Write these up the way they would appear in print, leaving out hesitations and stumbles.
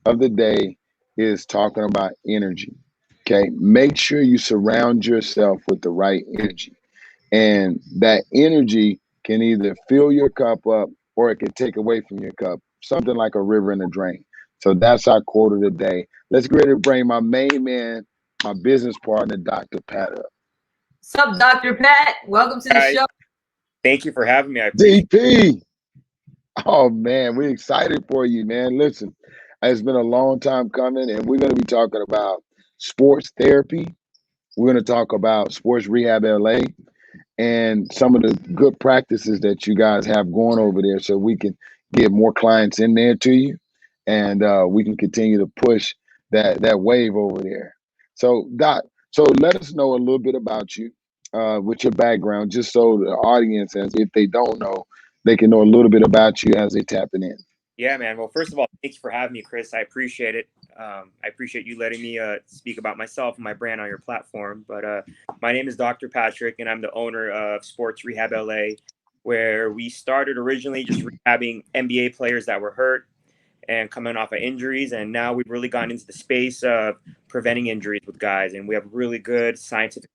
of the day is talking about energy. Okay. Make sure you surround yourself with the right energy. And that energy can either fill your cup up or it can take away from your cup, something like a river in a drain. So that's our quote of the day. Let's get ready to bring my main man, my business partner, Dr. Pat up. What's up, Dr. Pat? Welcome to the Guys, show. thank you for having me. I appreciate DP. Oh man, we're excited for you, man. Listen, it's been a long time coming, and we're going to be talking about sports therapy. We're going to talk about Sports Rehab LA and some of the good practices that you guys have going over there so we can get more clients in there to you and we can continue to push that wave over there. So Doc, so let us know a little bit about you with your background, just so the audience, as if they don't know, they can know a little bit about you as they tapping in. Yeah, man. Well, first of all, thank you for having me, Chris. I appreciate it. I appreciate you letting me speak about myself and my brand on your platform. But my name is Dr. Patrick, and I'm the owner of Sports Rehab LA, where we started originally just rehabbing NBA players that were hurt and coming off of injuries. And now we've really gone into the space of preventing injuries with guys. And we have really good scientific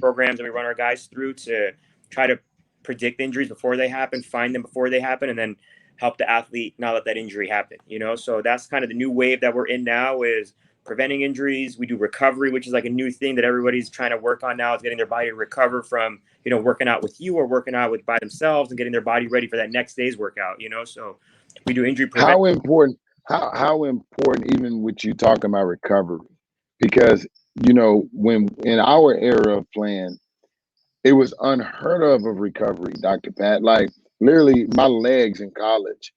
programs that we run our guys through to try to predict injuries before they happen, find them before they happen, and then help the athlete not let that injury happen. So that's kind of the new wave that we're in now is preventing injuries. We do recovery, which is like a new thing that everybody's trying to work on now, is getting their body to recover from, working out with you or working out with by themselves and getting their body ready for that next day's workout. So we do injury prevention. How important? How important, even with you talking about recovery, because when in our era of playing, it was unheard of recovery, Dr. Pat. Like literally, my legs in college,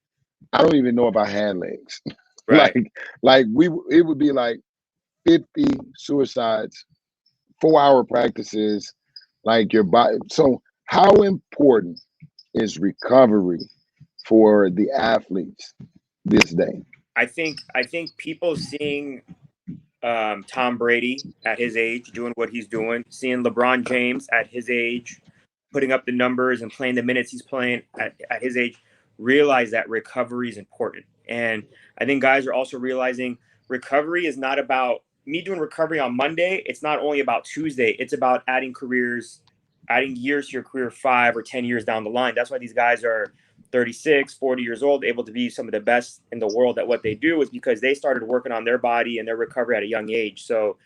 I don't even know if I had legs. Right. like it would be like 50 suicides, 4-hour practices, like your body. So how important is recovery for the athletes this day? I think people seeing Tom Brady at his age doing what he's doing, seeing LeBron James at his age putting up the numbers and playing the minutes he's playing at his age, realize that recovery is important. And I think guys are also realizing recovery is not about me doing recovery on Monday. It's not only about Tuesday. It's about adding years to your career 5 or 10 years down the line. That's why these guys are 36, 40 years old, able to be some of the best in the world at what they do, is because they started working on their body and their recovery at a young age. So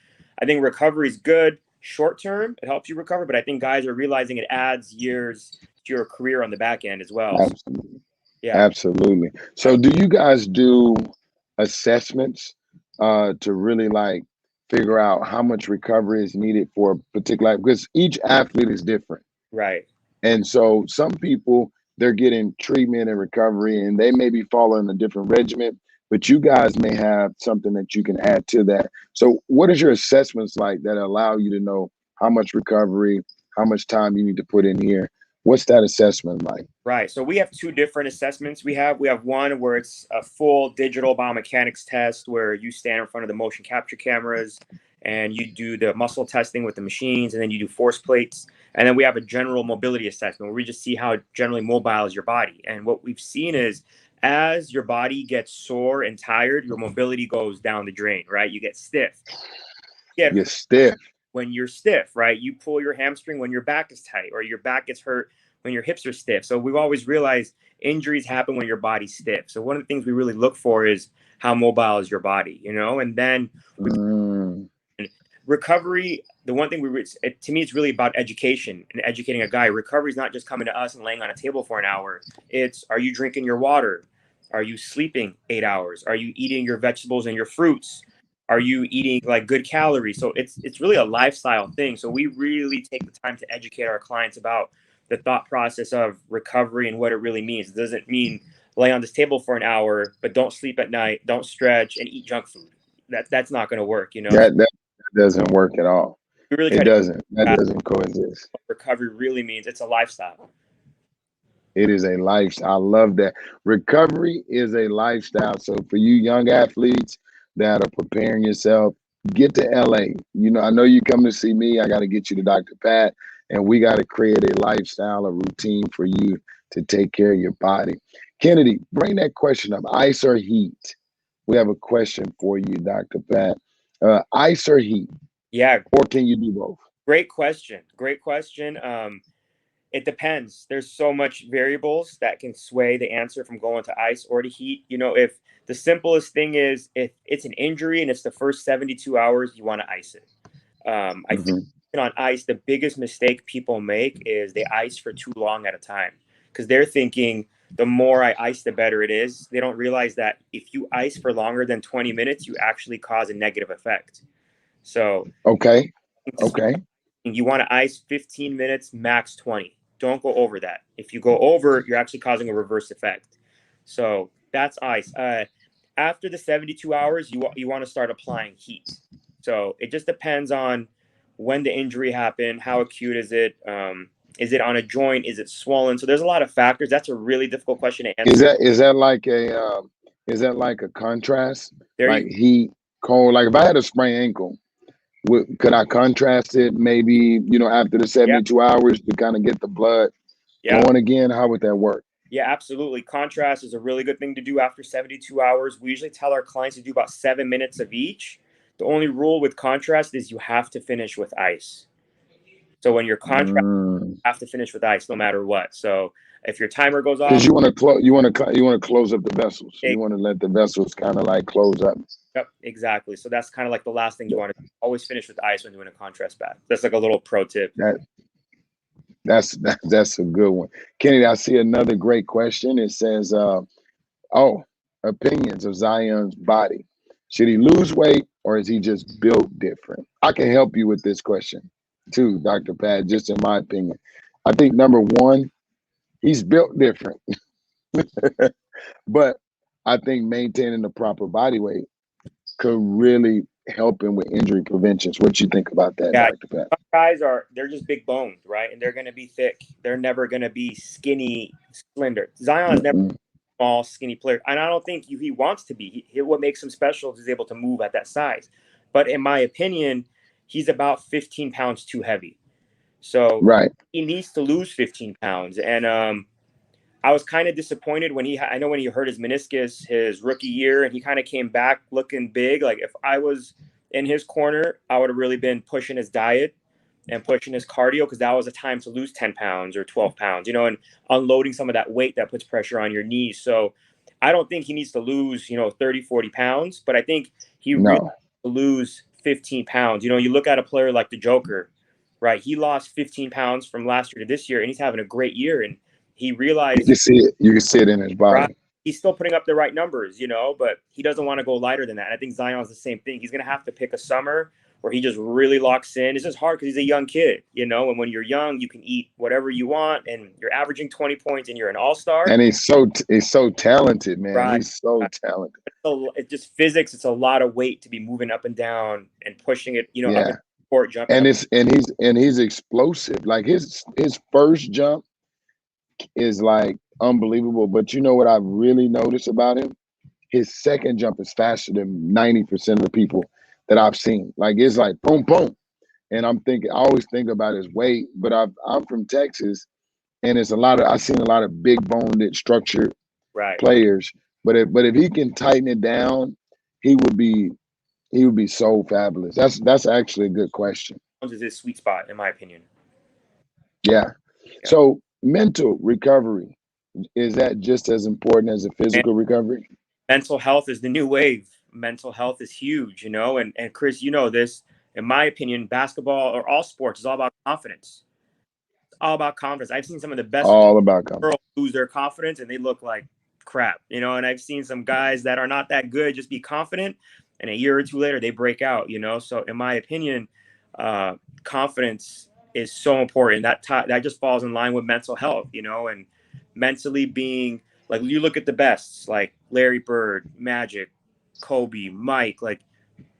I think recovery is good short term. It helps you recover, but I think guys are realizing it adds years to your career on the back end as well. So, Absolutely. yeah. Absolutely. So do you guys do assessments to really like figure out how much recovery is needed for a particular, because each athlete is different. Right. And so some people, they're getting treatment and recovery and they may be following a different regimen, but you guys may have something that you can add to that. So what is your assessments like that allow you to know how much recovery, how much time you need to put in here? What's that assessment like? Right. So we have two different assessments. We have one where it's a full digital biomechanics test where you stand in front of the motion capture cameras and you do the muscle testing with the machines, and then you do force plates. And then we have a general mobility assessment where we just see how generally mobile is your body. And what we've seen is as your body gets sore and tired, your mobility goes down the drain, right? You get stiff. Yeah, You're stiff. when you're stiff, right? You pull your hamstring when your back is tight, or your back gets hurt when your hips are stiff. So we've always realized injuries happen when your body's stiff. So one of the things we really look for is how mobile is your body. And then Mm, recovery, the one thing to me, it's really about education and educating a guy. Recovery is not just coming to us and laying on a table for an hour. It's, are you drinking your water? Are you sleeping 8 hours? Are you eating your vegetables and your fruits? Are you eating like good calories? So it's really a lifestyle thing. So we really take the time to educate our clients about the thought process of recovery and what it really means. It doesn't mean lay on this table for an hour, but don't sleep at night, don't stretch, and eat junk food. That's not going to work. So that doesn't work at all. we really It try to doesn't. That what doesn't coexist. recovery really means. It's a lifestyle. It is a lifestyle. I love that. Recovery is a lifestyle. So for you young athletes that are preparing yourself, get to LA. I know you come to see me. I got to get you to Dr. Pat, and we got to create a lifestyle, a routine for you to take care of your body. Kennedy, bring that question up. Ice or heat? we have a question for you, Dr. Pat. Ice or heat, Yeah, or can you do both? great question. Great question. It depends. There's so much variables that can sway the answer from going to ice or to heat. You know, if the simplest thing is if it's an injury and it's the first 72 hours, you want to ice it. I think Mhm. on ice, the biggest mistake people make is they ice for too long at a time because they're thinking the more I ice, the better it is. They don't realize that if you ice for longer than 20 minutes, you actually cause a negative effect. So Okay. to start, Okay. you want to ice 15 minutes, max 20. Don't go over that. If you go over, you're actually causing a reverse effect. So that's ice. After the 72 hours, you want to start applying heat. So it just depends on when the injury happened, how acute is it? Is it on a joint? Is it swollen? So there's a lot of factors. That's a really difficult question to Is answer. that like a is that like a contrast, There you like heat, cold? Like if I had a sprained ankle, could I contrast it maybe after the yeah 72 hours to kind of get the blood yeah going again? How would that work? yeah absolutely. Contrast is a really good thing to do after 72 hours. We usually tell our clients to do about 7 minutes of each. The only rule with contrast is you have to finish with ice. So when you're contrast, Mm. you have to finish with ice no matter what. So if your timer goes Because off, you want to close, you want to close up the vessels. You it, want to let the vessels kind of like close up. yep, exactly. So that's kind of like the last thing you want to do. Always finish with ice when doing a contrast bath. That's like a little pro tip. That that's a good one, Kennedy. I see another great question. It says, "Oh, opinions of Zion's body. Should he lose weight or is he just built different?" I can help you with this question too, Dr. Pat. Just in my opinion, I think number one, he's built different, but I think maintaining the proper body weight could really help him with injury preventions. What you think about that, Yeah, Dr. Pat? some guys they're just big boned, right? And they're going to be thick. They're never going to be skinny, slender. Zion's never Mm-mm. small, skinny player, and I don't think he wants to be. What makes him special is he's able to move at that size. But in my opinion, he's about 15 pounds too heavy. So Right. he needs to lose 15 pounds. And I was kind of disappointed when I know when he hurt his meniscus his rookie year, and he kind of came back looking big. Like if I was in his corner, I would have really been pushing his diet and pushing his cardio because that was a time to lose 10 pounds or 12 pounds, and unloading some of that weight that puts pressure on your knees. So I don't think he needs to lose, 30, 40 pounds, but I think he really No. needs to lose 15 pounds. You look at a player like the Joker, right? He lost 15 pounds from last year to this year, and he's having a great year. And he You realized, can see it. You can see it in his right, body. he's still putting up the right numbers, but he doesn't want to go lighter than that. And I think Zion's the same thing. He's going to have to pick a summer where he just really locks in. It's just hard because he's a young kid, and when you're young, you can eat whatever you want, and you're averaging 20 points, and you're an all-star. And he's so talented, man. Right. He's so talented. So it's just physics. It's a lot of weight to be moving up and down and pushing it, up Yeah. and court, jumping And up. he's explosive. Like his first jump is like unbelievable. But you know what I've really noticed about him? His second jump is faster than 90% of the people that I've seen. Like it's like boom, boom. And I always think about his weight, but I'm from Texas, and I've seen a lot of big boned, structured Right. players. But if he can tighten it down, he would be so fabulous. That's actually a good question. Is his sweet spot, in my opinion. Yeah. Yeah. So mental recovery, is that just as important as a physical recovery? Mental health is the new wave. Mental health is huge, and Chris, this, in my opinion, basketball or all sports is all about confidence. It's all about confidence. I've seen some of the best All about confidence. girls lose their confidence and they look like crap, and I've seen some guys that are not that good just be confident, and a year or two later they break out, So in my opinion, confidence is so important. That just falls in line with mental health, and mentally being like, you look at the bests like Larry Bird, Magic, Kobe, Mike, like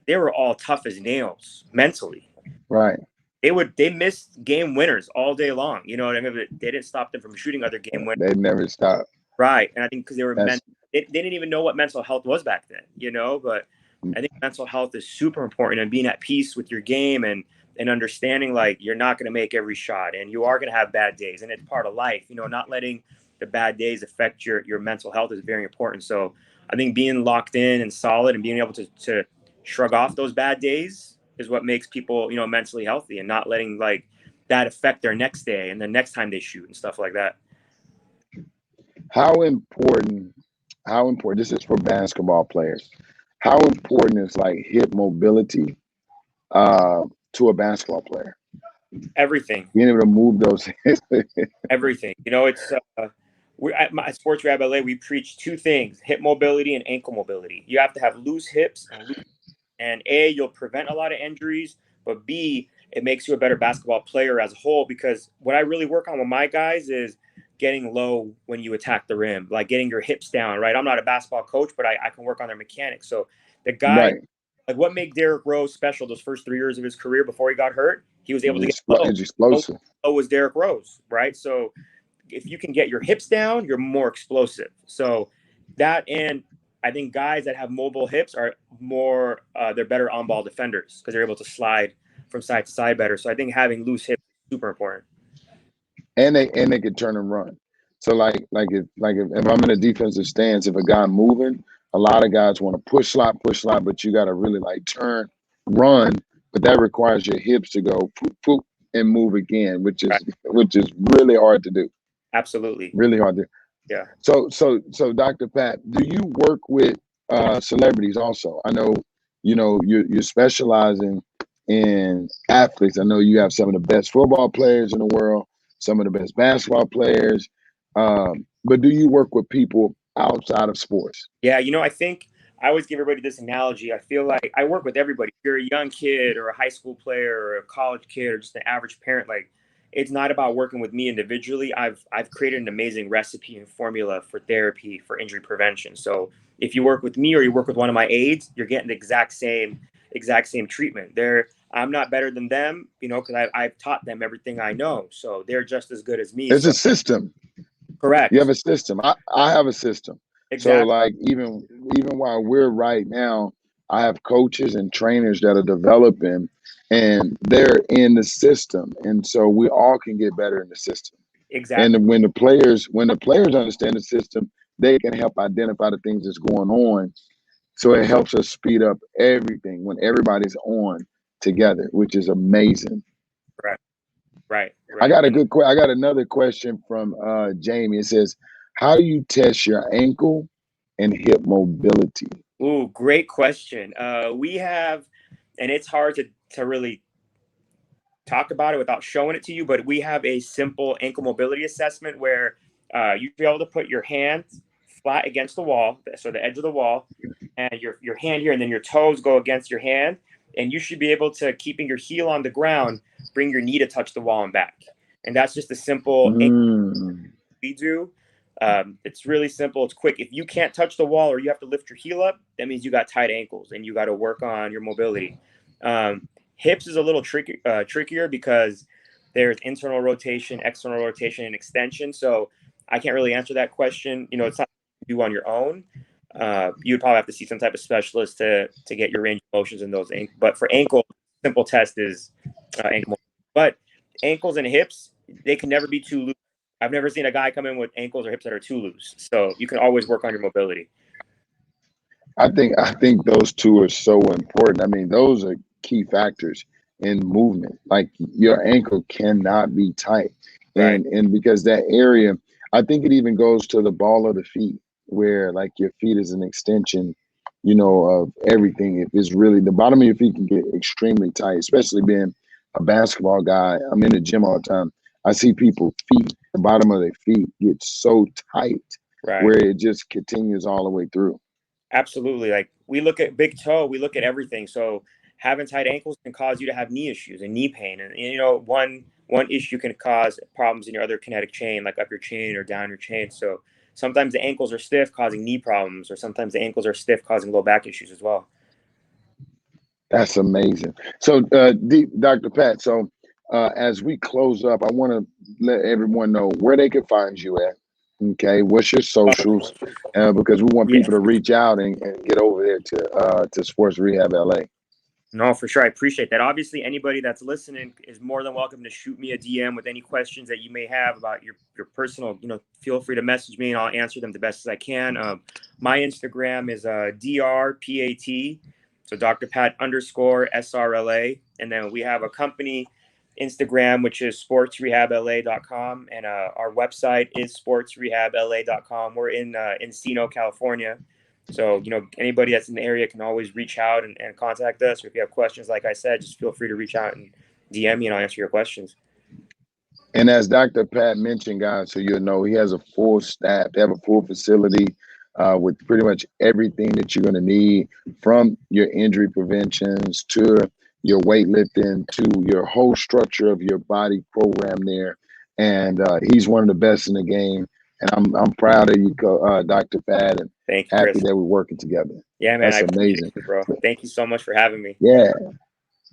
they were all tough as nails mentally. Right. They missed game winners all day long. You know what I mean? But they didn't stop them from shooting other game winners. They never stop. Right. And I think because they were That's they didn't even know what mental health was back then, but I think mental health is super important, and being at peace with your game and understanding like you're not going to make every shot and you are going to have bad days, and it's part of life, not letting the bad days affect your mental health is very important. So I think being locked in and solid and being able to shrug off those bad days is what makes people, you know, mentally healthy, and not letting like that affect their next day and the next time they shoot and stuff like that. How important, this is for basketball players. How important is like hip mobility to a basketball player? Everything. Being able to move those. Everything. You know, it's we at Sports Rehab LA, we preach two things: hip mobility and ankle mobility. You have to have loose hips and A, you'll prevent a lot of injuries, but B, it makes you a better basketball player as a whole, because what I really work on with my guys is getting low when you attack the rim, like getting your hips down, right? I'm not a basketball coach, but I can work on their mechanics. So the guy, Right. like what made Derrick Rose special those first 3 years of his career before he got hurt, he was able to get low. It's explosive. So was Derrick Rose, right? So if you can get your hips down, you're more explosive. So that, and I think guys that have mobile hips are more, they're better on-ball defenders because they're able to slide from side to side better. So I think having loose hips is super important. And they can turn and run. So like if I'm in a defensive stance, if a guy moving, a lot of guys want to push slot, but you got to really like turn, run, but that requires your hips to go poop, poop, and move again, which is really hard to do. Absolutely. Really hard to. Yeah. So Dr. Pat, do you work with celebrities also? I know, you know, you're specializing in athletes. I know you have some of the best football players in the world, some of the best basketball players. But do you work with people outside of sports? Yeah, you know, I think I always give everybody this analogy. I feel like I work with everybody. If you're a young kid or a high school player or a college kid or just an average parent, like, it's not about working with me individually. I've created an amazing recipe and formula for therapy for injury prevention. So if you work with me or you work with one of my aides, you're getting the exact same treatment. I'm not better than them, you know, because I've taught them everything I know. So they're just as good as me. It's a system. Correct. You have a system. I have a system. Exactly. So like even while we're right now, I have coaches and trainers that are developing, and they're in the system, and so we all can get better in the system. Exactly. And when the players understand the system, they can help identify the things that's going on. So it helps us speed up everything when everybody's on together, which is amazing. Right. I got another question from Jamie. It says, how do you test your ankle and hip mobility? Ooh, great question. We have, and it's hard to really talk about it without showing it to you, but we have a simple ankle mobility assessment where you'd be able to put your hands flat against the wall, so the edge of the wall, and your hand here, and then your toes go against your hand, and you should be able to, keeping your heel on the ground, bring your knee to touch the wall and back. And that's just a simple we do. It's really simple. It's quick. If you can't touch the wall or you have to lift your heel up, that means you got tight ankles and you got to work on your mobility. Hips is a little trickier because there's internal rotation, external rotation, and extension. So I can't really answer that question. You know, it's not you do on your own. You'd probably have to see some type of specialist to get your range of motions in those. But for ankle, simple test is ankle. But ankles and hips, they can never be too loose. I've never seen a guy come in with ankles or hips that are too loose. So you can always work on your mobility. I think those two are so important. I mean, those are key factors in movement. Like your ankle cannot be tight. Right. And because that area, I think it even goes to the ball of the feet, where like your feet is an extension, you know, of everything. If it's really the bottom of your feet can get extremely tight, especially being a basketball guy. I'm in the gym all the time. I see people feet, the bottom of their feet get so tight, where it just continues all the way through. Absolutely. Like we look at big toe, we look at everything. So having tight ankles can cause you to have knee issues and knee pain. And you know, one issue can cause problems in your other kinetic chain, like up your chain or down your chain. So sometimes the ankles are stiff, causing knee problems, or sometimes the ankles are stiff, causing low back issues as well. That's amazing. So, Dr. Pat, so as we close up, I want to let everyone know where they can find you at. Okay, what's your socials? Because we want people to reach out and get over there to Sports Rehab LA. No, for sure. I appreciate that. Obviously, anybody that's listening is more than welcome to shoot me a DM with any questions that you may have about your personal, feel free to message me and I'll answer them the best as I can. My Instagram is DRPAT. So Dr. Pat _SRLA. And then we have a company Instagram, which is sportsrehabla.com. And our website is sportsrehabla.com. We're in Encino, California. So, anybody that's in the area can always reach out and contact us. Or if you have questions, like I said, just feel free to reach out and DM me and I'll answer your questions. And as Dr. Pat mentioned, guys, so you'll know, he has a full staff. They have a full facility with pretty much everything that you're going to need, from your injury preventions to your weightlifting to your whole structure of your body program there. And he's one of the best in the game. And I'm proud of you, Dr. Pat, and thank you, happy Chris. that we're working together. Yeah, man. That's amazing, bro. Thank you so much for having me. Yeah.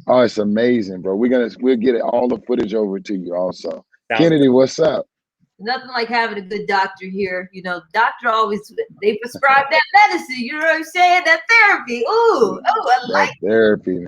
Oh, it's amazing, bro. We'll get all the footage over to you also. Sounds Kennedy, good. What's up? Nothing like having a good doctor here. Doctor always, they prescribe that medicine. You know what I'm saying? That therapy. Ooh, I like therapy.